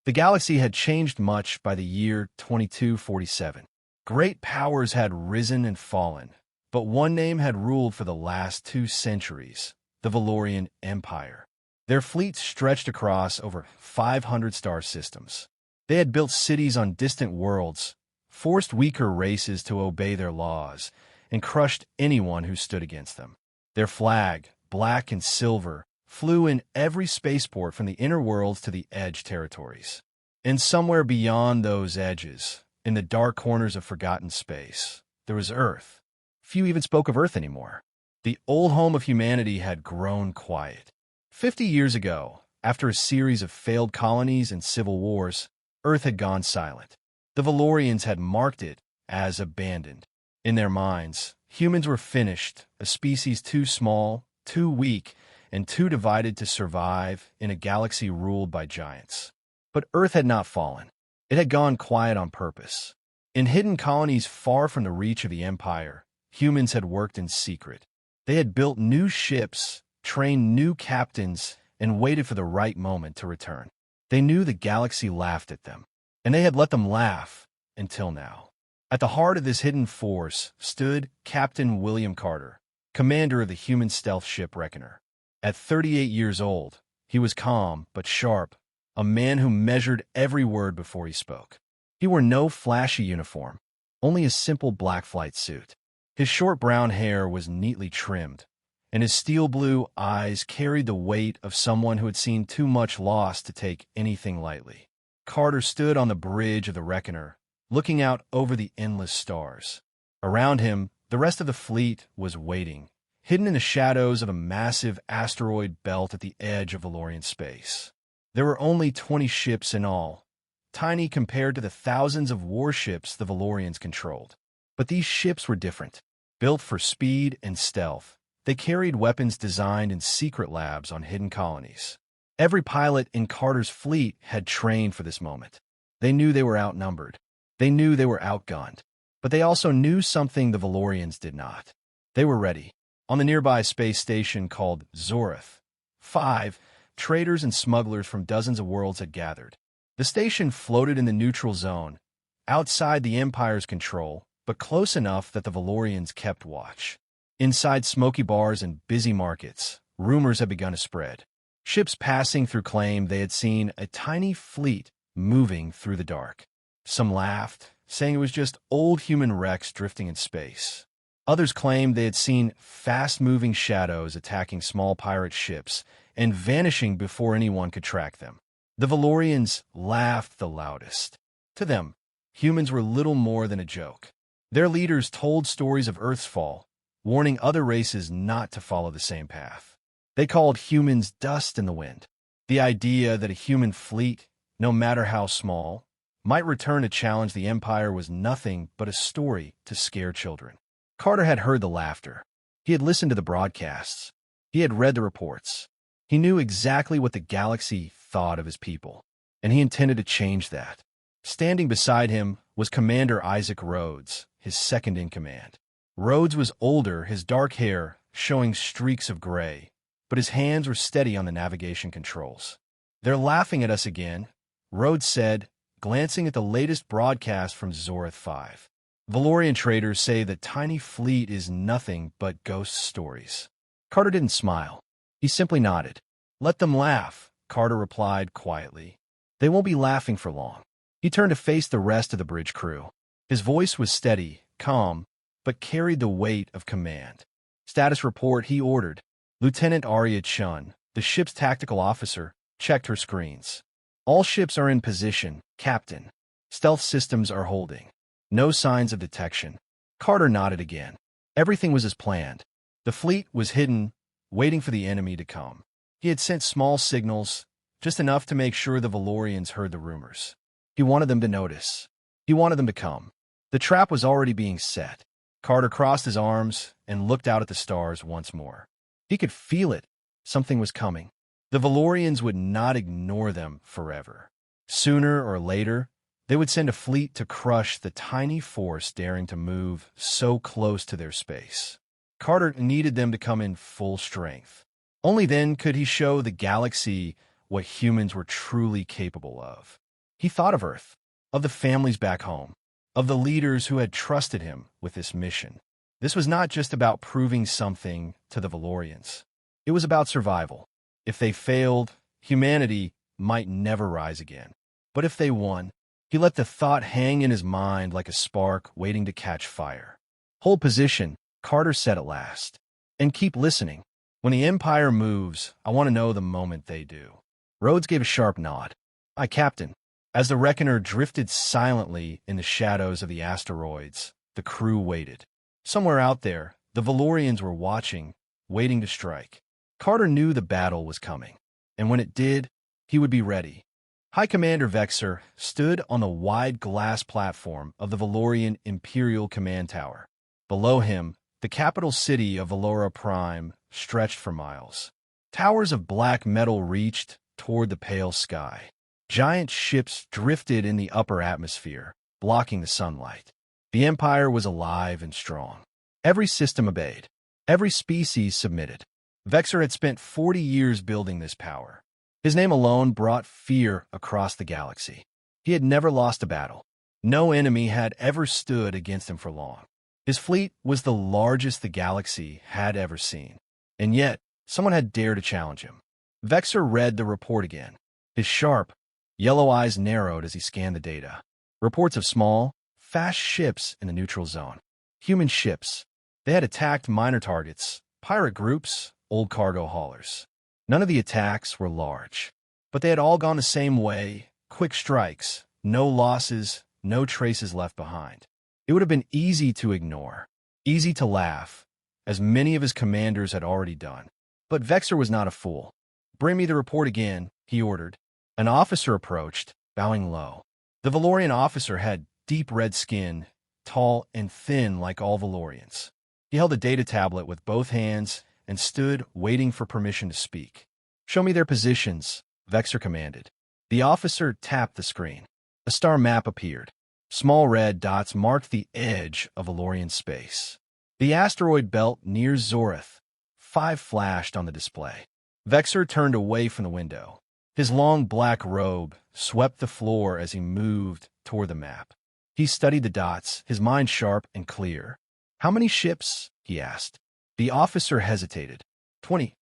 The galaxy had changed much by the year 2247. Great powers had risen and fallen, but one name had ruled for the last 2 centuries: the Valorian Empire. Their fleet stretched across over 500 star systems. They had built cities on distant worlds, forced weaker races to obey their laws, and crushed anyone who stood against them. Their flag, black and silver, flew in every spaceport from the inner worlds to the edge territories. And somewhere beyond those edges, in the dark corners of forgotten space, there was Earth. Few even spoke of Earth anymore. The old home of humanity had grown quiet. 50 years ago, after a series of failed colonies and civil wars, Earth had gone silent. The Valorians had marked it as abandoned. In their minds, humans were finished, a species too small, too weak, and too divided to survive in a galaxy ruled by giants. But Earth had not fallen. It had gone quiet on purpose. In hidden colonies far from the reach of the Empire, humans had worked in secret. They had built new ships, trained new captains, and waited for the right moment to return. They knew the galaxy laughed at them, and they had let them laugh until now. At the heart of this hidden force stood Captain William Carter, commander of the human stealth ship Reckoner. At 38 years old, he was calm but sharp, a man who measured every word before he spoke. He wore no flashy uniform, only a simple black flight suit. His short brown hair was neatly trimmed, and his steel blue eyes carried the weight of someone who had seen too much loss to take anything lightly. Carter stood on the bridge of the Reckoner, looking out over the endless stars. Around him, the rest of the fleet was waiting, hidden in the shadows of a massive asteroid belt at the edge of Valorian space. There were only 20 ships in all, tiny compared to the thousands of warships the Valorians controlled. But these ships were different. Built for speed and stealth, they carried weapons designed in secret labs on hidden colonies. Every pilot in Carter's fleet had trained for this moment. They knew they were outnumbered. They knew they were outgunned. But they also knew something the Valorians did not. They were ready. On the nearby space station called Zorith, 5 traders and smugglers from dozens of worlds had gathered. The station floated in the neutral zone, outside the Empire's control, but close enough that the Valorians kept watch. Inside smoky bars and busy markets, rumors had begun to spread. Ships passing through claimed they had seen a tiny fleet moving through the dark. Some laughed, saying it was just old human wrecks drifting in space. Others claimed they had seen fast-moving shadows attacking small pirate ships and vanishing before anyone could track them. The Valorians laughed the loudest. To them, humans were little more than a joke. Their leaders told stories of Earth's fall, warning other races not to follow the same path. They called humans dust in the wind. The idea that a human fleet, no matter how small, might return to challenge the Empire was nothing but a story to scare children. Carter had heard the laughter. He had listened to the broadcasts. He had read the reports. He knew exactly what the galaxy thought of his people, and he intended to change that. Standing beside him was Commander Isaac Rhodes, his second in command. Rhodes was older, his dark hair showing streaks of gray, but his hands were steady on the navigation controls. "They're laughing at us again," Rhodes said, glancing at the latest broadcast from Zorith 5. "Valorian traders say the tiny fleet is nothing but ghost stories." Carter didn't smile. He simply nodded. "Let them laugh," Carter replied quietly. "They won't be laughing for long." He turned to face the rest of the bridge crew. His voice was steady, calm, but carried the weight of command. "Status report," he ordered. Lieutenant Arya Chun, the ship's tactical officer, checked her screens. "All ships are in position, Captain. Stealth systems are holding. No signs of detection." Carter nodded again. Everything was as planned. The fleet was hidden, waiting for the enemy to come. He had sent small signals, just enough to make sure the Valorians heard the rumors. He wanted them to notice. He wanted them to come. The trap was already being set. Carter crossed his arms and looked out at the stars once more. He could feel it. Something was coming. The Valorians would not ignore them forever. Sooner or later, they would send a fleet to crush the tiny force daring to move so close to their space. Carter needed them to come in full strength. Only then could he show the galaxy what humans were truly capable of. He thought of Earth, of the families back home, of the leaders who had trusted him with this mission. This was not just about proving something to the Valorians. It was about survival. If they failed, humanity might never rise again. But if they won, he let the thought hang in his mind like a spark waiting to catch fire. "Hold position," Carter said at last. "And keep listening. When the Empire moves, I want to know the moment they do." Rhodes gave a sharp nod. "Aye, Captain." As the Reckoner drifted silently in the shadows of the asteroids, the crew waited. Somewhere out there, the Valorians were watching, waiting to strike. Carter knew the battle was coming, and when it did, he would be ready. High Commander Vexer stood on the wide glass platform of the Valorian Imperial Command Tower. Below him, the capital city of Valora Prime stretched for miles. Towers of black metal reached toward the pale sky. Giant ships drifted in the upper atmosphere, blocking the sunlight. The Empire was alive and strong. Every system obeyed. Every species submitted. Vexer had spent 40 years building this power. His name alone brought fear across the galaxy. He had never lost a battle. No enemy had ever stood against him for long. His fleet was the largest the galaxy had ever seen. And yet, someone had dared to challenge him. Vexer read the report again. His sharp, yellow eyes narrowed as he scanned the data. Reports of small, fast ships in the neutral zone. Human ships. They had attacked minor targets, pirate groups, old cargo haulers. None of the attacks were large, but they had all gone the same way, quick strikes, no losses, no traces left behind. It would have been easy to ignore, easy to laugh, as many of his commanders had already done. But Vexer was not a fool. "Bring me the report again," he ordered. An officer approached, bowing low. The Valorian officer had deep red skin, tall and thin like all Valorians. He held a data tablet with both hands and stood waiting for permission to speak. "Show me their positions," Vexer commanded. The officer tapped the screen. A star map appeared. Small red dots marked the edge of Valorian space. The asteroid belt near Zoreth. 5 flashed on the display. Vexer turned away from the window. His long black robe swept the floor as he moved toward the map. He studied the dots, his mind sharp and clear. "How many ships?" he asked. The officer hesitated. 20,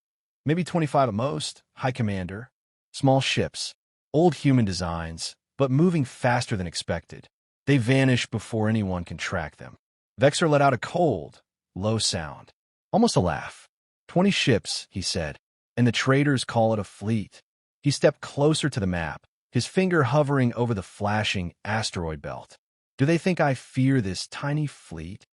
maybe 25 at most, High Commander. Small ships, old human designs, but moving faster than expected. They vanish before anyone can track them." Vexer let out a cold, low sound, almost a laugh. 20 ships, he said, and the traders call it a fleet. He stepped closer to the map, his finger hovering over the flashing asteroid belt. "Do they think I fear this tiny fleet?"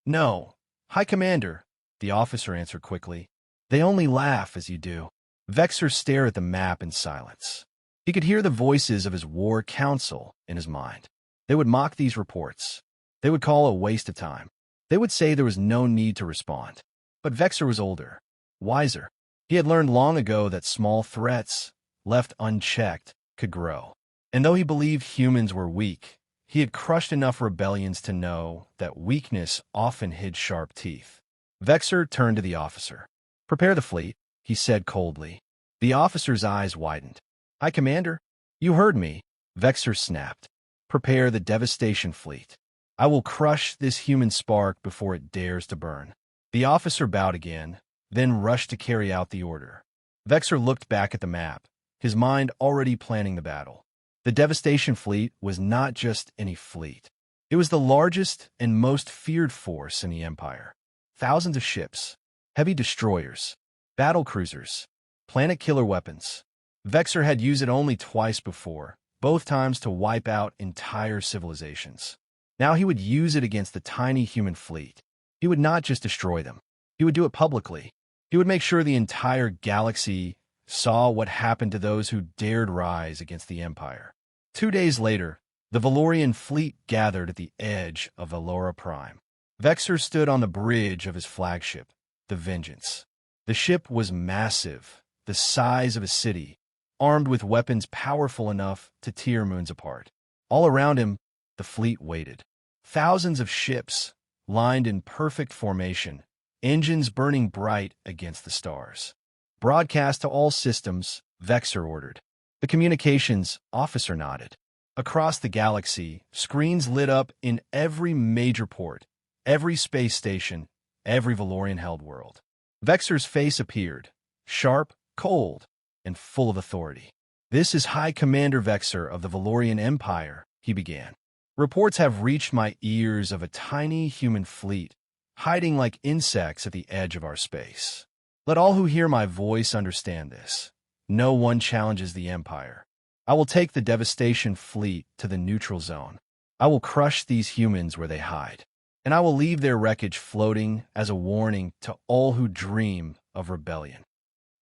"No, High Commander," the officer answered quickly. "They only laugh as you do." Vexer stared at the map in silence. He could hear the voices of his war council in his mind. They would mock these reports. They would call it a waste of time. They would say there was no need to respond. But Vexer was older, wiser. He had learned long ago that small threats, left unchecked, could grow. And though he believed humans were weak, he had crushed enough rebellions to know that weakness often hid sharp teeth. Vexer turned to the officer. "Prepare the fleet," he said coldly. The officer's eyes widened. "High Commander, you heard me," Vexer snapped. "Prepare the devastation fleet. I will crush this human spark before it dares to burn." The officer bowed again, then rushed to carry out the order. Vexer looked back at the map, his mind already planning the battle. The devastation fleet was not just any fleet. It was the largest and most feared force in the Empire. Thousands of ships, heavy destroyers, battle cruisers, planet killer weapons. Vexer had used it only twice before, both times to wipe out entire civilizations. Now he would use it against the tiny human fleet. He would not just destroy them. He would do it publicly. He would make sure the entire galaxy saw what happened to those who dared rise against the Empire. 2 days later, the Valorian fleet gathered at the edge of Valora Prime. Vexer stood on the bridge of his flagship, the Vengeance. The ship was massive, the size of a city, armed with weapons powerful enough to tear moons apart. All around him, the fleet waited. Thousands of ships, lined in perfect formation, engines burning bright against the stars. "Broadcast to all systems," Vexer ordered. The communications officer nodded. Across the galaxy, screens lit up in every major port, every space station, every Valorian-held world. Vexor's face appeared, sharp, cold, and full of authority. "This is High Commander Vexor of the Valorian Empire," he began. "Reports have reached my ears of a tiny human fleet, hiding like insects at the edge of our space. Let all who hear my voice understand this. No one challenges the Empire. I will take the Devastation Fleet to the neutral zone. I will crush these humans where they hide, and I will leave their wreckage floating as a warning to all who dream of rebellion."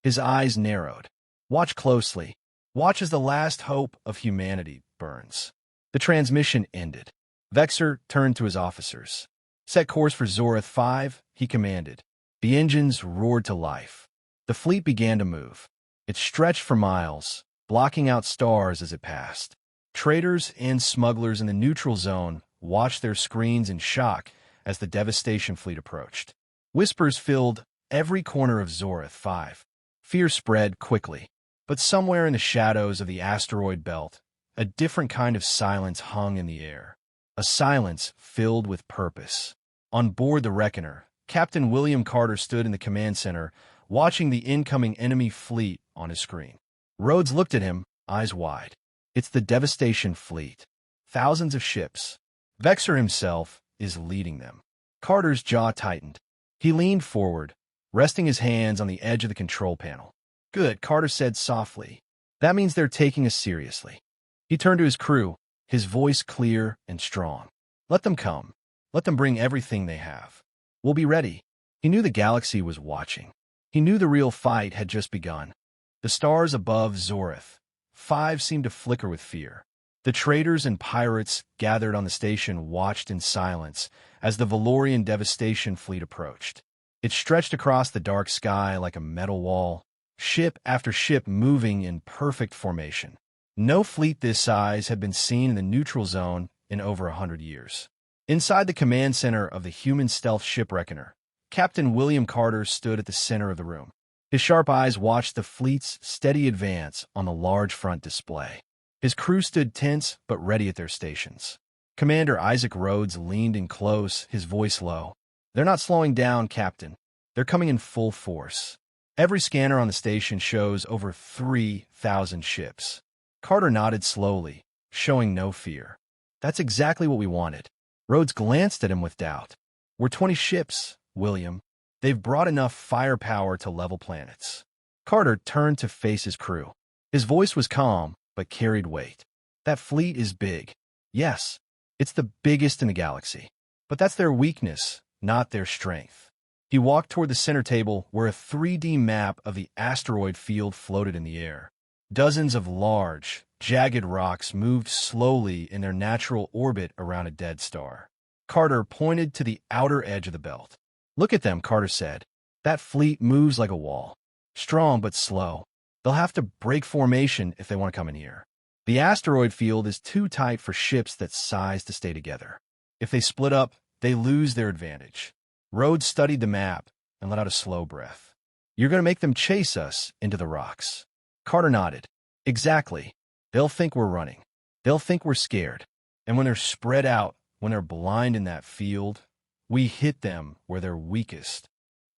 His eyes narrowed. "Watch closely. Watch as the last hope of humanity burns." The transmission ended. Vexor turned to his officers. "Set course for Zorath 5, he commanded. The engines roared to life. The fleet began to move. It stretched for miles, blocking out stars as it passed. Traders and smugglers in the neutral zone watched their screens in shock as the Devastation Fleet approached. Whispers filled every corner of Zorath 5. Fear spread quickly, but somewhere in the shadows of the asteroid belt, a different kind of silence hung in the air. A silence filled with purpose. On board the Reckoner, Captain William Carter stood in the command center, watching the incoming enemy fleet on his screen. Rhodes looked at him, eyes wide. "It's the Devastation Fleet. Thousands of ships. Vexor himself is leading them." Carter's jaw tightened. He leaned forward, resting his hands on the edge of the control panel. "Good," Carter said softly. "That means they're taking us seriously." He turned to his crew, his voice clear and strong. "Let them come. Let them bring everything they have. We'll be ready." He knew the galaxy was watching. He knew the real fight had just begun. The stars above Zorath 5 seemed to flicker with fear. The traders and pirates gathered on the station watched in silence as the Valorian Devastation Fleet approached. It stretched across the dark sky like a metal wall, ship after ship moving in perfect formation. No fleet this size had been seen in the neutral zone in over 100 years. Inside the command center of the human stealth ship Reckoner, Captain William Carter stood at the center of the room. His sharp eyes watched the fleet's steady advance on the large front display. His crew stood tense but ready at their stations. Commander Isaac Rhodes leaned in close, his voice low. "They're not slowing down, Captain. They're coming in full force. Every scanner on the station shows over 3,000 ships." Carter nodded slowly, showing no fear. "That's exactly what we wanted." Rhodes glanced at him with doubt. "We're 20 ships, William. They've brought enough firepower to level planets." Carter turned to face his crew. His voice was calm, but carried weight. "That fleet is big. Yes, it's the biggest in the galaxy. But that's their weakness, not their strength." He walked toward the center table where a 3D map of the asteroid field floated in the air. Dozens of large, jagged rocks moved slowly in their natural orbit around a dead star. Carter pointed to the outer edge of the belt. "Look at them," Carter said. "That fleet moves like a wall. Strong but slow. They'll have to break formation if they want to come in here. The asteroid field is too tight for ships that size to stay together. If they split up, they lose their advantage." Rhodes studied the map and let out a slow breath. "You're going to make them chase us into the rocks." Carter nodded. "Exactly. They'll think we're running. They'll think we're scared. And when they're spread out, when they're blind in that field, we hit them where they're weakest."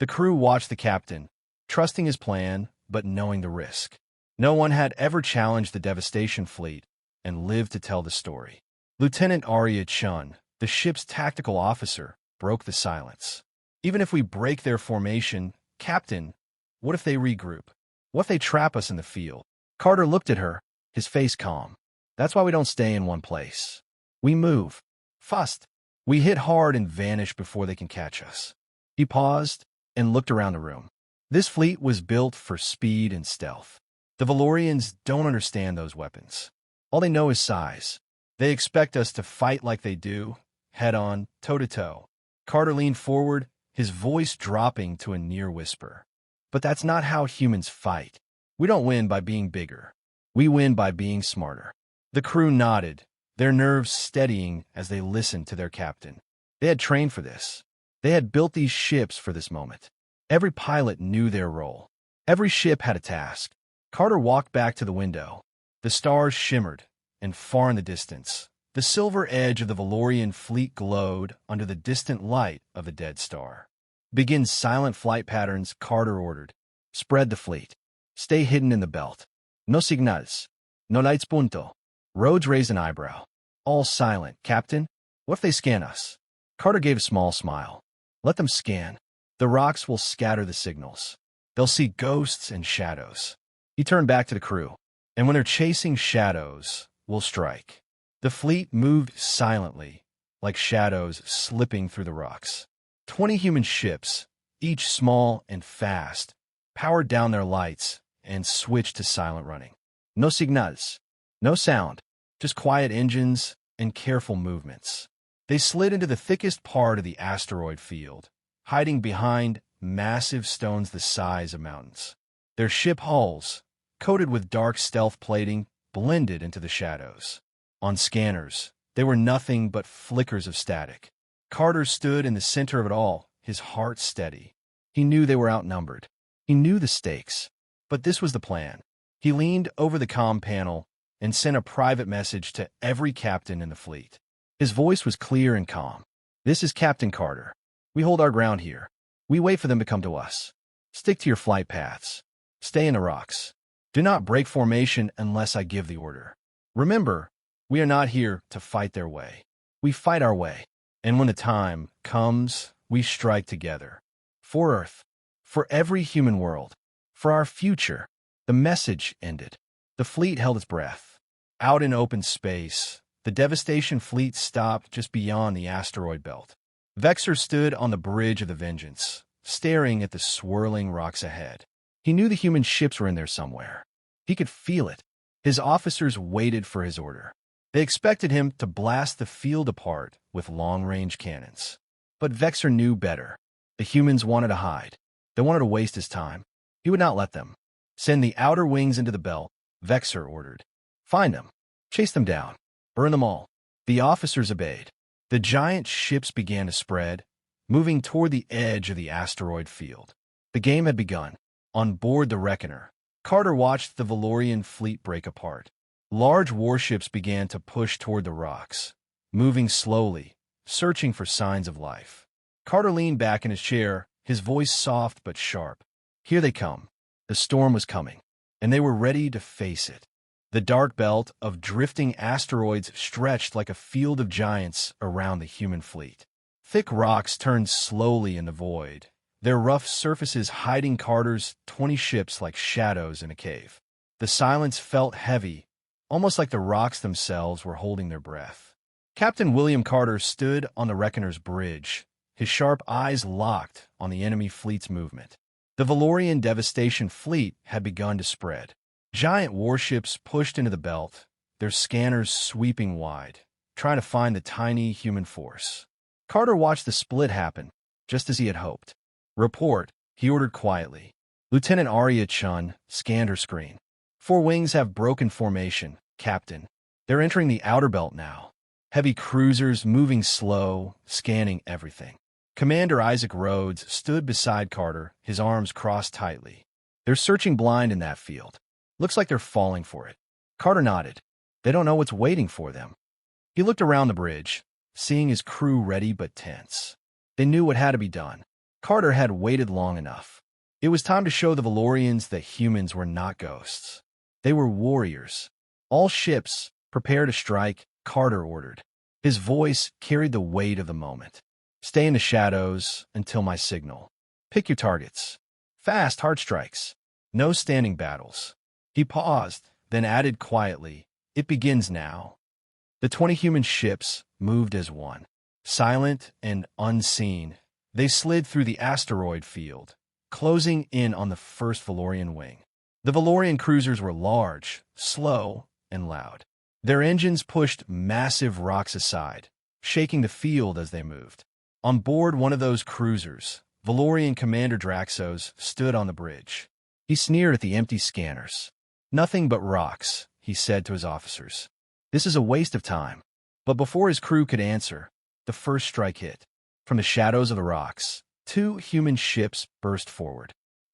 The crew watched the captain, trusting his plan, but knowing the risk. No one had ever challenged the Devastation Fleet and lived to tell the story. Lieutenant Arya Chun, the ship's tactical officer, broke the silence. "Even if we break their formation, Captain, what if they regroup? What if they trap us in the field?" Carter looked at her, his face calm. "That's why we don't stay in one place. We move. Fast. We hit hard and vanish before they can catch us." He paused and looked around the room. This fleet was built for speed and stealth. The Valorians don't understand those weapons. All they know is size. They expect us to fight like they do, head-on, toe-to-toe. Carter leaned forward, his voice dropping to a near whisper. "But that's not how humans fight. We don't win by being bigger. We win by being smarter." The crew nodded, their nerves steadying as they listened to their captain. They had trained for this. They had built these ships for this moment. Every pilot knew their role. Every ship had a task. Carter walked back to the window. The stars shimmered, and far in the distance, the silver edge of the Valorian fleet glowed under the distant light of a dead star. Begin silent flight patterns, Carter ordered. Spread the fleet. Stay hidden in the belt. No signals. No lights punto. Rhodes raised an eyebrow. All silent, Captain. What if they scan us? Carter gave a small smile. Let them scan. The rocks will scatter the signals. They'll see ghosts and shadows. He turned back to the crew. And when they're chasing shadows, we'll strike. The fleet moved silently, like shadows slipping through the rocks. 20 human ships, each small and fast, powered down their lights and switched to silent running. No signals, no sound, just quiet engines and careful movements. They slid into the thickest part of the asteroid field, hiding behind massive stones the size of mountains. Their ship hulls, coated with dark stealth plating, blended into the shadows. On scanners, they were nothing but flickers of static. Carter stood in the center of it all, his heart steady. He knew they were outnumbered. He knew the stakes. But this was the plan. He leaned over the comm panel and sent a private message to every captain in the fleet. His voice was clear and calm. This is Captain Carter. We hold our ground here. We wait for them to come to us. Stick to your flight paths. Stay in the rocks. Do not break formation unless I give the order. Remember, we are not here to fight their way. We fight our way. And when the time comes, we strike together. For Earth. For every human world. For our future. The message ended. The fleet held its breath. Out in open space, the devastation fleet stopped just beyond the asteroid belt. Vexor stood on the bridge of the Vengeance, staring at the swirling rocks ahead. He knew the human ships were in there somewhere. He could feel it. His officers waited for his order. They expected him to blast the field apart with long-range cannons. But Vexor knew better. The humans wanted to hide. They wanted to waste his time. He would not let them. Send the outer wings into the belt, Vexor ordered. Find them. Chase them down. Burn them all. The officers obeyed. The giant ships began to spread, moving toward the edge of the asteroid field. The game had begun. On board the Reckoner, Carter watched the Valorian fleet break apart. Large warships began to push toward the rocks, moving slowly, searching for signs of life. Carter leaned back in his chair, his voice soft but sharp. Here they come. The storm was coming, and they were ready to face it. The dark belt of drifting asteroids stretched like a field of giants around the human fleet. Thick rocks turned slowly in the void, their rough surfaces hiding Carter's 20 ships like shadows in a cave. The silence felt heavy, almost like the rocks themselves were holding their breath. Captain William Carter stood on the Reckoner's bridge, his sharp eyes locked on the enemy fleet's movement. The Valorian devastation fleet had begun to spread. Giant warships pushed into the belt, their scanners sweeping wide, trying to find the tiny human force. Carter watched the split happen, just as he had hoped. Report, he ordered quietly. Lieutenant Arya Chun scanned her screen. 4 wings have broken formation, Captain. They're entering the outer belt now. Heavy cruisers moving slow, scanning everything. Commander Isaac Rhodes stood beside Carter, his arms crossed tightly. They're searching blind in that field. Looks like they're falling for it. Carter nodded. They don't know what's waiting for them. He looked around the bridge, seeing his crew ready but tense. They knew what had to be done. Carter had waited long enough. It was time to show the Valorians that humans were not ghosts. They were warriors. All ships, prepare to strike, Carter ordered. His voice carried the weight of the moment. Stay in the shadows until my signal. Pick your targets. Fast hard strikes. No standing battles. He paused, then added quietly, it begins now. The 20 human ships moved as one. Silent and unseen, they slid through the asteroid field, closing in on the first Valorian wing. The Valorian cruisers were large, slow, and loud. Their engines pushed massive rocks aside, shaking the field as they moved. On board one of those cruisers, Valorian Commander Draxos stood on the bridge. He sneered at the empty scanners. Nothing but rocks, he said to his officers. This is a waste of time. But before his crew could answer, the first strike hit. From the shadows of the rocks, 2 human ships burst forward.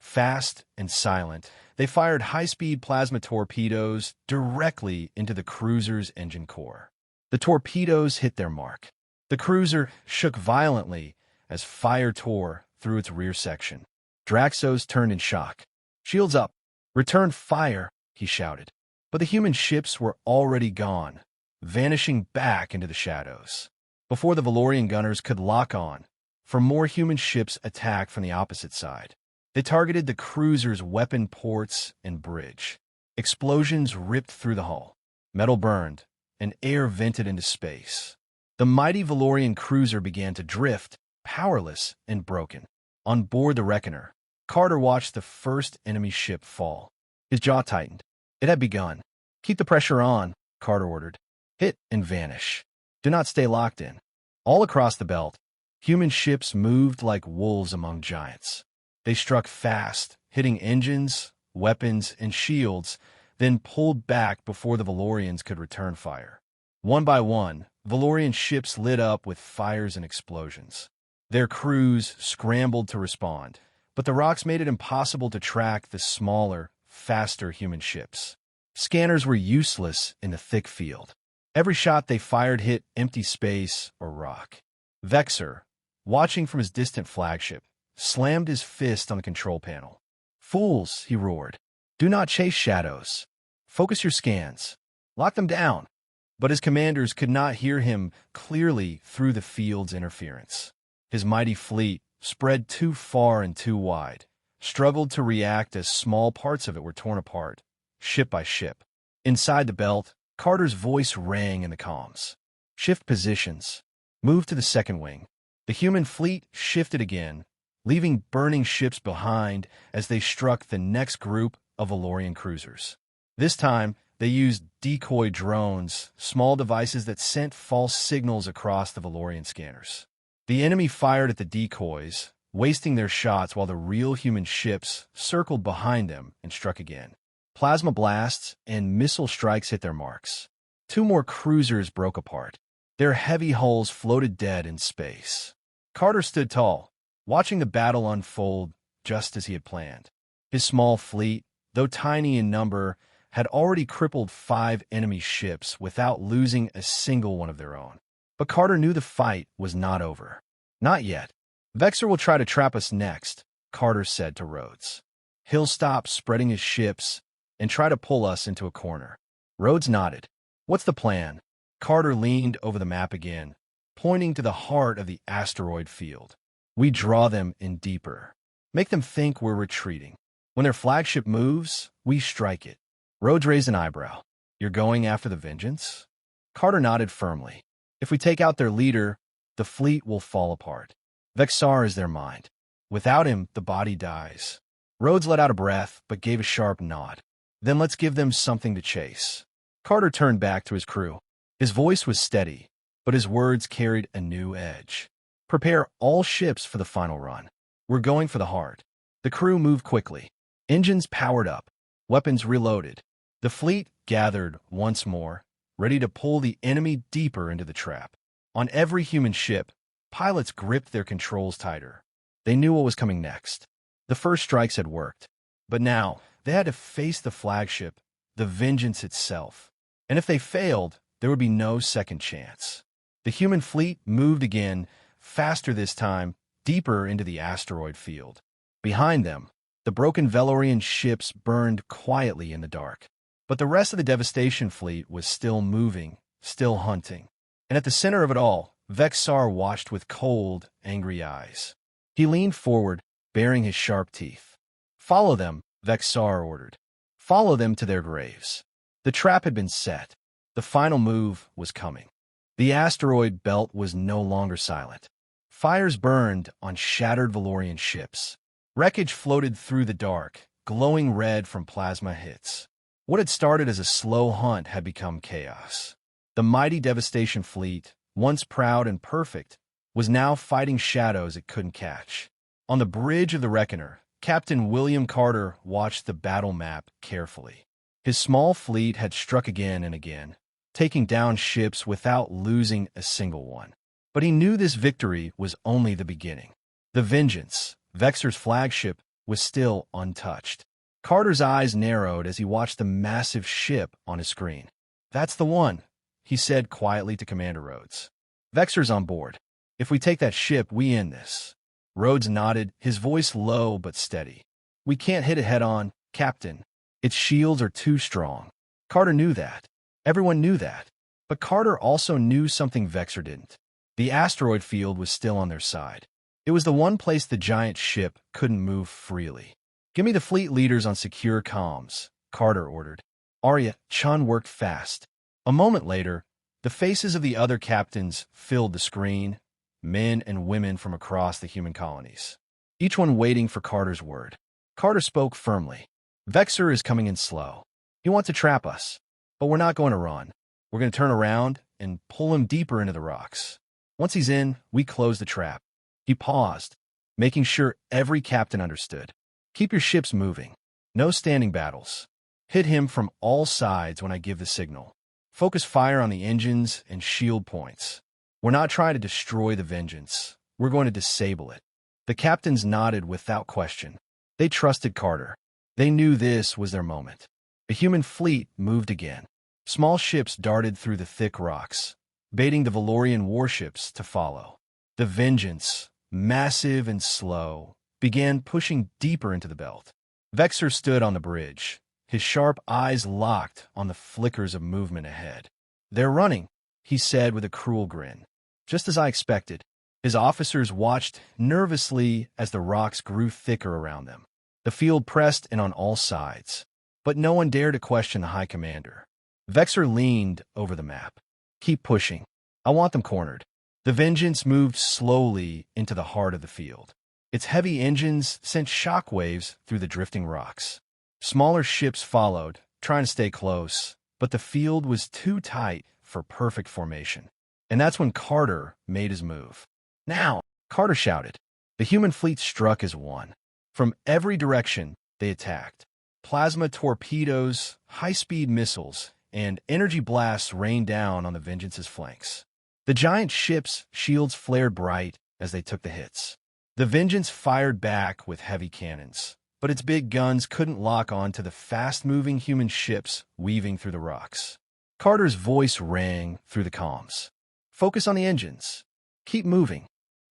Fast and silent, they fired high-speed plasma torpedoes directly into the cruiser's engine core. The torpedoes hit their mark. The cruiser shook violently as fire tore through its rear section. Draxos turned in shock. "Shields up! Return fire!" he shouted. But the human ships were already gone, vanishing back into the shadows. Before the Valorian gunners could lock on, for more human ships attacked from the opposite side. They targeted the cruiser's weapon ports and bridge. Explosions ripped through the hull. Metal burned, and air vented into space. The mighty Valorian cruiser began to drift, powerless and broken. On board the Reckoner, Carter watched the first enemy ship fall. His jaw tightened. It had begun. "Keep the pressure on," Carter ordered. "Hit and vanish. Do not stay locked in." All across the belt, human ships moved like wolves among giants. They struck fast, hitting engines, weapons, and shields, then pulled back before the Valorians could return fire. One by one, Valorian ships lit up with fires and explosions. Their crews scrambled to respond, but the rocks made it impossible to track the smaller, faster human ships. Scanners were useless in the thick field. Every shot they fired hit empty space or rock. Vexor, watching from his distant flagship, slammed his fist on the control panel. "Fools," he roared. "Do not chase shadows. Focus your scans. Lock them down." But his commanders could not hear him clearly through the field's interference. His mighty fleet, spread too far and too wide, struggled to react as small parts of it were torn apart, ship by ship. Inside the belt, Carter's voice rang in the comms. "Shift positions. Move to the second wing." The human fleet shifted again, leaving burning ships behind as they struck the next group of Valorian cruisers. This time, they used decoy drones, small devices that sent false signals across the Valorian scanners. The enemy fired at the decoys, wasting their shots while the real human ships circled behind them and struck again. Plasma blasts and missile strikes hit their marks. 2 more cruisers broke apart. Their heavy hulls floated dead in space. Carter stood tall, watching the battle unfold just as he had planned. His small fleet, though tiny in number, had already crippled 5 enemy ships without losing a single one of their own. But Carter knew the fight was not over. "Not yet. Vexor will try to trap us next," Carter said to Rhodes. "He'll stop spreading his ships and try to pull us into a corner." Rhodes nodded. "What's the plan?" Carter leaned over the map again, pointing to the heart of the asteroid field. "We draw them in deeper. Make them think we're retreating. When their flagship moves, we strike it." Rhodes raised an eyebrow. "You're going after the Vengeance?" Carter nodded firmly. "If we take out their leader, the fleet will fall apart. Vexor is their mind. Without him, the body dies." Rhodes let out a breath, but gave a sharp nod. "Then let's give them something to chase." Carter turned back to his crew. His voice was steady, but his words carried a new edge. "Prepare all ships for the final run. We're going for the heart." The crew moved quickly. Engines powered up. Weapons reloaded. The fleet gathered once more, ready to pull the enemy deeper into the trap. On every human ship, pilots gripped their controls tighter. They knew what was coming next. The first strikes had worked. But now, they had to face the flagship, the Vengeance itself. And if they failed, there would be no second chance. The human fleet moved again, faster this time, deeper into the asteroid field. Behind them, the broken Valorian ships burned quietly in the dark. But the rest of the Devastation fleet was still moving, still hunting. And at the center of it all, Vexor watched with cold, angry eyes. He leaned forward, baring his sharp teeth. "Follow them," Vexor ordered. "Follow them to their graves." The trap had been set. The final move was coming. The asteroid belt was no longer silent. Fires burned on shattered Valorian ships. Wreckage floated through the dark, glowing red from plasma hits. What had started as a slow hunt had become chaos. The mighty Devastation fleet, once proud and perfect, was now fighting shadows it couldn't catch. On the bridge of the Reckoner, Captain William Carter watched the battle map carefully. His small fleet had struck again and again, taking down ships without losing a single one. But he knew this victory was only the beginning. The Vengeance, Vexor's flagship, was still untouched. Carter's eyes narrowed as he watched the massive ship on his screen. "That's the one," he said quietly to Commander Rhodes. "Vexor's on board. If we take that ship, we end this." Rhodes nodded, his voice low but steady. "We can't hit it head-on, Captain. Its shields are too strong." Carter knew that. Everyone knew that. But Carter also knew something Vexor didn't. The asteroid field was still on their side. It was the one place the giant ship couldn't move freely. "Give me the fleet leaders on secure comms," Carter ordered. Arya Chun worked fast. A moment later, the faces of the other captains filled the screen, men and women from across the human colonies, each one waiting for Carter's word. Carter spoke firmly. "Vexor is coming in slow. He wants to trap us, but we're not going to run. We're going to turn around and pull him deeper into the rocks. Once he's in, we close the trap." He paused, making sure every captain understood. "Keep your ships moving. No standing battles. Hit him from all sides when I give the signal. Focus fire on the engines and shield points. We're not trying to destroy the Vengeance. We're going to disable it." The captains nodded without question. They trusted Carter. They knew this was their moment. The human fleet moved again. Small ships darted through the thick rocks, baiting the Valorian warships to follow. The Vengeance, massive and slow, began pushing deeper into the belt. Vexor stood on the bridge, his sharp eyes locked on the flickers of movement ahead. "They're running," he said with a cruel grin. Just as I expected. His officers watched nervously as the rocks grew thicker around them. The field pressed in on all sides, but no one dared to question the High Commander. Vexor leaned over the map. "Keep pushing. I want them cornered." The Vengeance moved slowly into the heart of the field. Its heavy engines sent shockwaves through the drifting rocks. Smaller ships followed, trying to stay close, but the field was too tight for perfect formation. And that's when Carter made his move. "Now!" Carter shouted. The human fleet struck as one. From every direction, they attacked. Plasma torpedoes, high-speed missiles, and energy blasts rained down on the Vengeance's flanks. The giant ship's shields flared bright as they took the hits. The Vengeance fired back with heavy cannons, but its big guns couldn't lock on to the fast-moving human ships weaving through the rocks. Carter's voice rang through the comms. "Focus on the engines. Keep moving."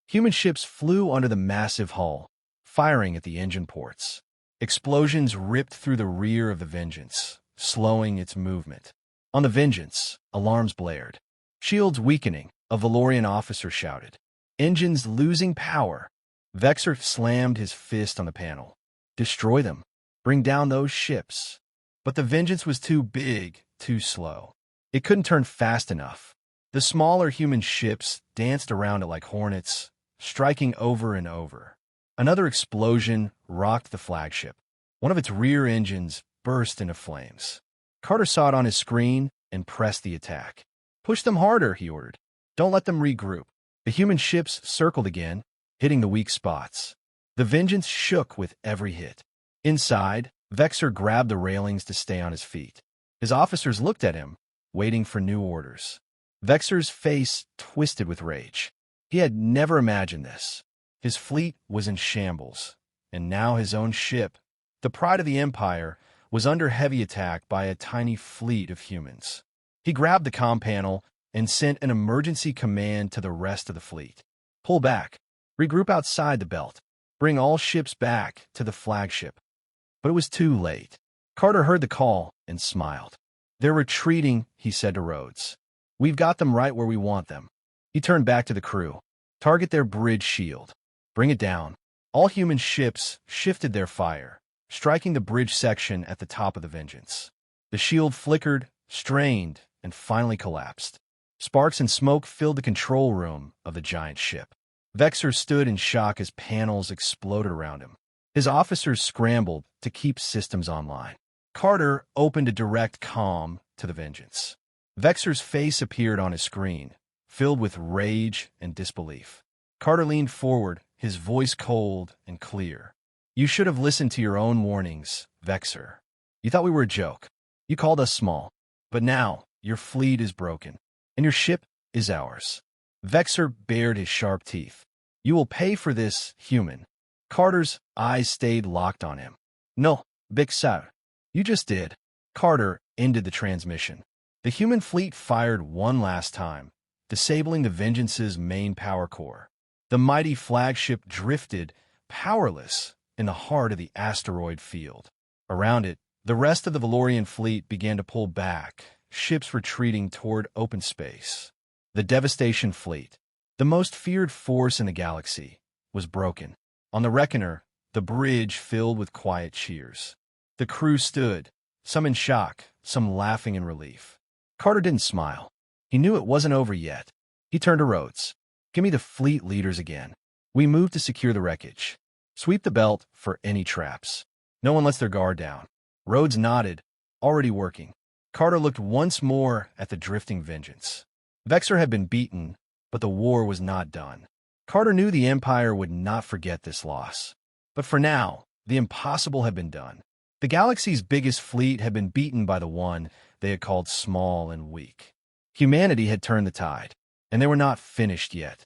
Human ships flew under the massive hull, firing at the engine ports. Explosions ripped through the rear of the Vengeance, slowing its movement. On the Vengeance, alarms blared. "Shields weakening," a Valorian officer shouted. "Engines losing power." Vexor slammed his fist on the panel. "Destroy them. Bring down those ships." But the Vengeance was too big, too slow. It couldn't turn fast enough. The smaller human ships danced around it like hornets, striking over and over. Another explosion rocked the flagship. One of its rear engines burst into flames. Carter saw it on his screen and pressed the attack. "Push them harder," he ordered. "Don't let them regroup." The human ships circled again, hitting the weak spots. The Vengeance shook with every hit. Inside, Vexor grabbed the railings to stay on his feet. His officers looked at him, waiting for new orders. Vexor's face twisted with rage. He had never imagined this. His fleet was in shambles, and now his own ship, the pride of the Empire, was under heavy attack by a tiny fleet of humans. He grabbed the comm panel and sent an emergency command to the rest of the fleet. "Pull back. Regroup outside the belt. Bring all ships back to the flagship." But it was too late. Carter heard the call and smiled. "They're retreating," he said to Rhodes. "We've got them right where we want them." He turned back to the crew. "Target their bridge shield. Bring it down." All human ships shifted their fire, striking the bridge section at the top of the Vengeance. The shield flickered, strained, and finally collapsed. Sparks and smoke filled the control room of the giant ship. Vexor stood in shock as panels exploded around him. His officers scrambled to keep systems online. Carter opened a direct comm to the Vengeance. Vexor's face appeared on his screen, filled with rage and disbelief. Carter leaned forward, his voice cold and clear. "You should have listened to your own warnings, Vexor. You thought we were a joke. You called us small. But now, your fleet is broken, and your ship is ours." Vexor bared his sharp teeth. "You will pay for this, human." Carter's eyes stayed locked on him. No, Big Sir. You just did. Carter ended the transmission. The human fleet fired one last time, disabling the Vengeance's main power core. The mighty flagship drifted, powerless, in the heart of the asteroid field. Around it, the rest of the Valorian fleet began to pull back, ships retreating toward open space. The Devastation Fleet, the most feared force in the galaxy, was broken. On the Reckoner, the bridge filled with quiet cheers. The crew stood, some in shock, some laughing in relief. Carter didn't smile. He knew it wasn't over yet. He turned to Rhodes. Give me the fleet leaders again. We move to secure the wreckage. Sweep the belt for any traps. No one lets their guard down. Rhodes nodded, already working. Carter looked once more at the drifting Vengeance. Vexor had been beaten, but the war was not done. Carter knew the Empire would not forget this loss. But for now, the impossible had been done. The galaxy's biggest fleet had been beaten by the one they had called small and weak. Humanity had turned the tide, and they were not finished yet.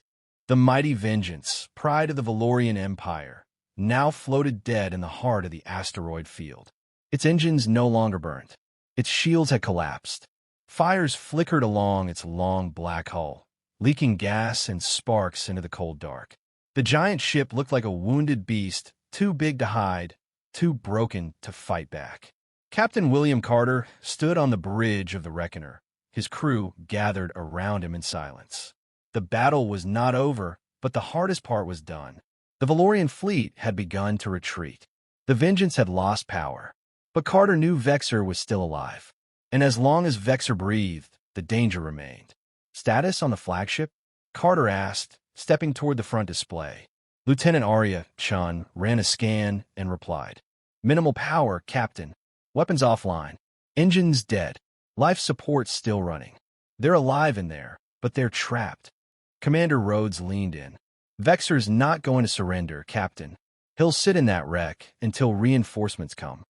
The mighty Vengeance, pride of the Valorian Empire, now floated dead in the heart of the asteroid field. Its engines no longer burned. Its shields had collapsed. Fires flickered along its long black hull, leaking gas and sparks into the cold dark. The giant ship looked like a wounded beast, too big to hide, too broken to fight back. Captain William Carter stood on the bridge of the Reckoner. His crew gathered around him in silence. The battle was not over, but the hardest part was done. The Valorian fleet had begun to retreat. The Vengeance had lost power, but Carter knew Vexor was still alive. And as long as Vexor breathed, the danger remained. Status on the flagship? Carter asked, stepping toward the front display. Lieutenant Arya Chun ran a scan and replied. Minimal power, Captain. Weapons offline. Engines dead. Life support still running. They're alive in there, but they're trapped. Commander Rhodes leaned in. Vexor's not going to surrender, Captain. He'll sit in that wreck until reinforcements come.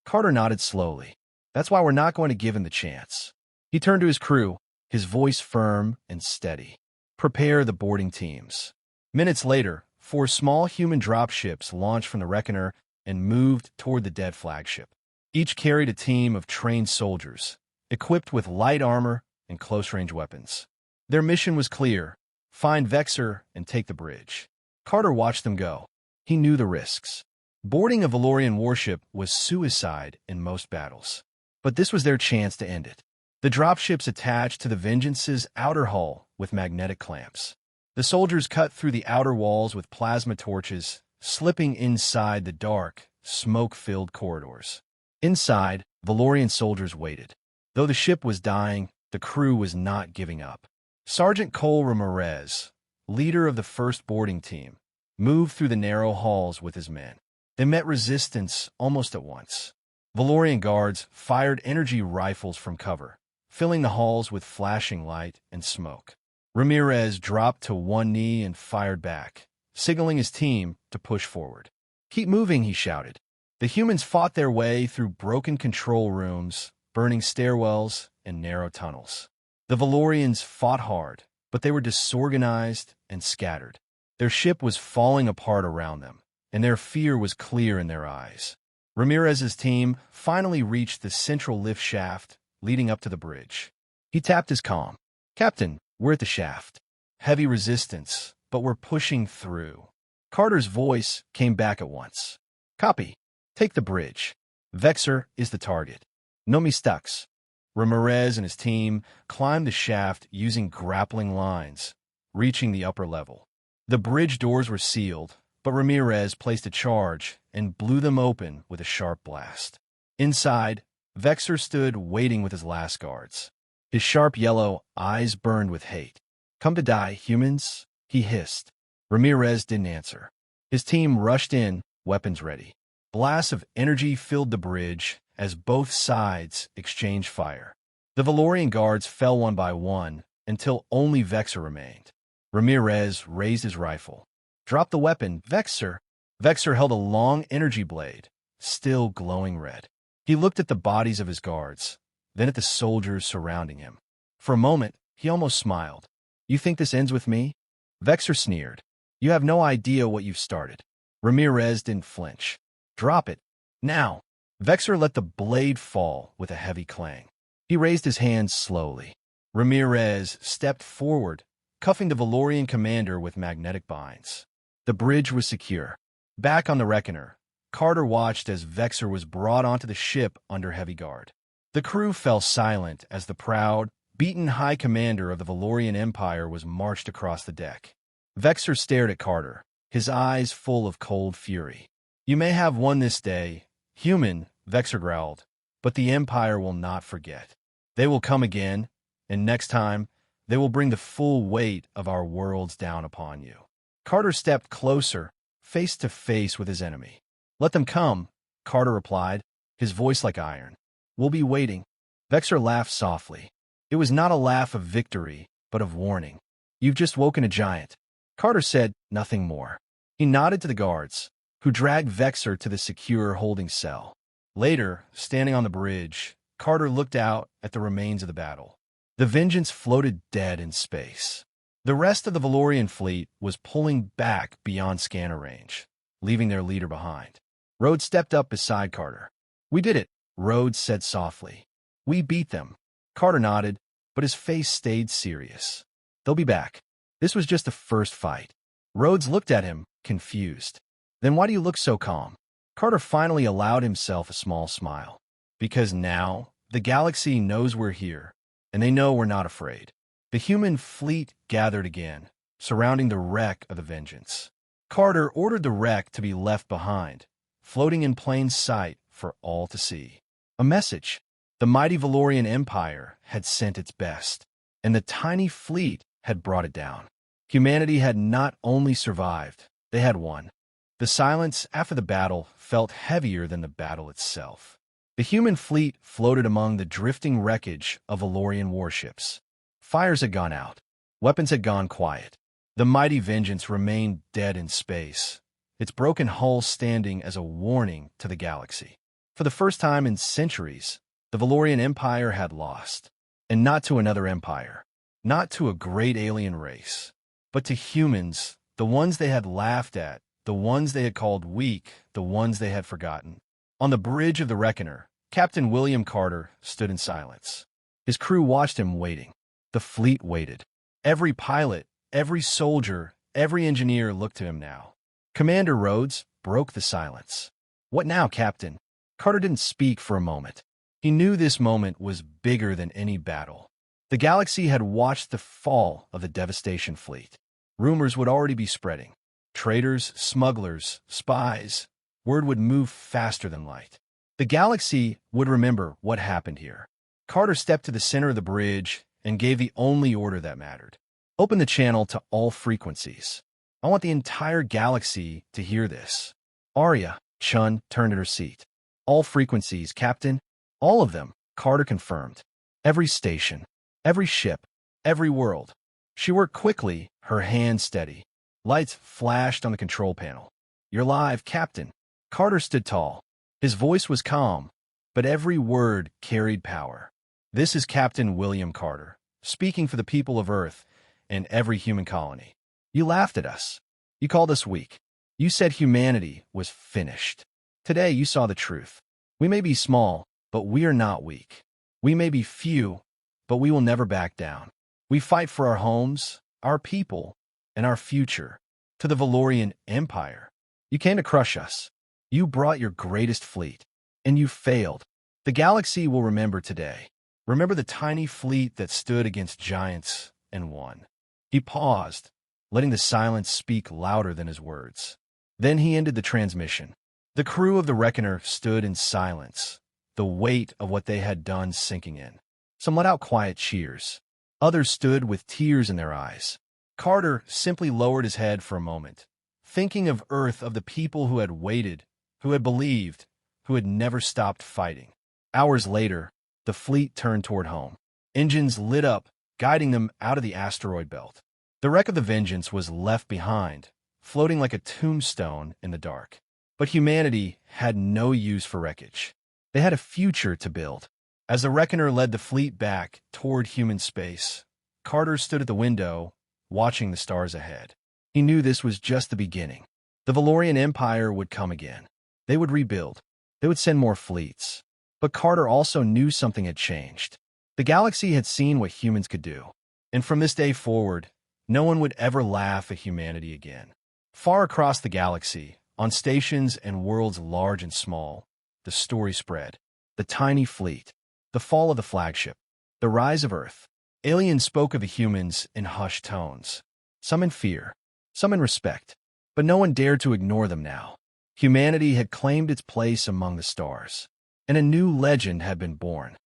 Carter nodded slowly. That's why we're not going to give him the chance. He turned to his crew, his voice firm and steady. Prepare the boarding teams. Minutes later, 4 small human dropships launched from the Reckoner and moved toward the dead flagship. Each carried a team of trained soldiers, equipped with light armor and close-range weapons. Their mission was clear: find Vexor and take the bridge. Carter watched them go. He knew the risks. Boarding a Valorian warship was suicide in most battles. But this was their chance to end it. The dropships attached to the Vengeance's outer hull with magnetic clamps. The soldiers cut through the outer walls with plasma torches, slipping inside the dark, smoke-filled corridors. Inside, Valorian soldiers waited. Though the ship was dying, the crew was not giving up. Sergeant Cole Ramirez, leader of the first boarding team, moved through the narrow halls with his men. They met resistance almost at once. Valorian guards fired energy rifles from cover, filling the halls with flashing light and smoke. Ramirez dropped to one knee and fired back, signaling his team to push forward. Keep moving, he shouted. The humans fought their way through broken control rooms, burning stairwells, and narrow tunnels. The Valorians fought hard, but they were disorganized and scattered. Their ship was falling apart around them, and their fear was clear in their eyes. Ramirez's team finally reached the central lift shaft leading up to the bridge. He tapped his comm. Captain, we're at the shaft. Heavy resistance, but we're pushing through. Carter's voice came back at once. Copy. Take the bridge. Vexor is the target. No mistakes. Ramirez and his team climbed the shaft using grappling lines, reaching the upper level. The bridge doors were sealed, but Ramirez placed a charge and blew them open with a sharp blast. Inside, Vexor stood waiting with his last guards. His sharp yellow eyes burned with hate. Come to die, humans, he hissed. Ramirez didn't answer. His team rushed in, weapons ready. Blasts of energy filled the bridge as both sides exchanged fire. The Valorian guards fell one by one until only Vexor remained. Ramirez raised his rifle. Drop the weapon, Vexor. Vexor held a long energy blade, still glowing red. He looked at the bodies of his guards, then at the soldiers surrounding him. For a moment, he almost smiled. You think this ends with me? Vexor sneered. You have no idea what you've started. Ramirez didn't flinch. Drop it. Now. Vexor let the blade fall with a heavy clang. He raised his hands slowly. Ramirez stepped forward, cuffing the Valorian commander with magnetic binds. The bridge was secure. Back on the Reckoner, Carter watched as Vexor was brought onto the ship under heavy guard. The crew fell silent as the proud, beaten High Commander of the Valorian Empire was marched across the deck. Vexor stared at Carter, his eyes full of cold fury. "You may have won this day, human," Vexor growled, "but the Empire will not forget. They will come again, and next time, they will bring the full weight of our worlds down upon you." Carter stepped closer, face to face with his enemy. "Let them come," Carter replied, his voice like iron. "We'll be waiting." Vexor laughed softly. It was not a laugh of victory, but of warning. "You've just woken a giant." Carter said nothing more. He nodded to the guards, who dragged Vexor to the secure holding cell. Later, standing on the bridge, Carter looked out at the remains of the battle. The Vengeance floated dead in space. The rest of the Valorian fleet was pulling back beyond scanner range, leaving their leader behind. Rhodes stepped up beside Carter. "We did it," Rhodes said softly. "We beat them." Carter nodded, but his face stayed serious. "They'll be back. This was just the first fight." Rhodes looked at him, confused. "Then why do you look so calm?" Carter finally allowed himself a small smile. "Because now, the galaxy knows we're here, and they know we're not afraid." The human fleet gathered again, surrounding the wreck of the Vengeance. Carter ordered the wreck to be left behind, floating in plain sight for all to see. A message. The mighty Valorian Empire had sent its best, and the tiny fleet had brought it down. Humanity had not only survived, they had won. The silence after the battle felt heavier than the battle itself. The human fleet floated among the drifting wreckage of Valorian warships. Fires had gone out. Weapons had gone quiet. The mighty Vengeance remained dead in space, its broken hull standing as a warning to the galaxy. For the first time in centuries, the Valorian Empire had lost. And not to another empire, not to a great alien race, but to humans, the ones they had laughed at, the ones they had called weak, the ones they had forgotten. On the bridge of the Reckoner, Captain William Carter stood in silence. His crew watched him waiting. The fleet waited. Every pilot, every soldier, every engineer looked to him now. Commander Rhodes broke the silence. "What now, Captain?" Carter didn't speak for a moment. He knew this moment was bigger than any battle. The galaxy had watched the fall of the Devastation fleet. Rumors would already be spreading. Traitors, smugglers, spies. Word would move faster than light. The galaxy would remember what happened here. Carter stepped to the center of the bridge and gave the only order that mattered. "Open the channel to all frequencies. I want the entire galaxy to hear this." Arya Chun turned in her seat. "All frequencies, Captain." "All of them," Carter confirmed. "Every station, every ship, every world." She worked quickly, her hands steady. Lights flashed on the control panel. "You're live, Captain." Carter stood tall. His voice was calm, but every word carried power. "This is Captain William Carter, speaking for the people of Earth and every human colony. You laughed at us. You called us weak. You said humanity was finished. Today you saw the truth. We may be small, but we are not weak. We may be few, but we will never back down. We fight for our homes, our people, and our future." To the Valorian Empire, "You came to crush us. You brought your greatest fleet, and you failed. The galaxy will remember today. Remember the tiny fleet that stood against giants and won." He paused, letting the silence speak louder than his words. Then he ended the transmission. The crew of the Reckoner stood in silence, the weight of what they had done sinking in. Some let out quiet cheers. Others stood with tears in their eyes. Carter simply lowered his head for a moment, thinking of Earth, of the people who had waited, who had believed, who had never stopped fighting. Hours later, the fleet turned toward home. Engines lit up, guiding them out of the asteroid belt. The wreck of the Vengeance was left behind, floating like a tombstone in the dark. But humanity had no use for wreckage. They had a future to build. As the Reckoner led the fleet back toward human space, Carter stood at the window, watching the stars ahead. He knew this was just the beginning. The Valorian Empire would come again. They would rebuild. They would send more fleets. But Carter also knew something had changed. The galaxy had seen what humans could do. And from this day forward, no one would ever laugh at humanity again. Far across the galaxy, on stations and worlds large and small, the story spread. The tiny fleet, the fall of the flagship, the rise of Earth. Aliens spoke of the humans in hushed tones, some in fear, some in respect, but no one dared to ignore them now. Humanity had claimed its place among the stars, and a new legend had been born.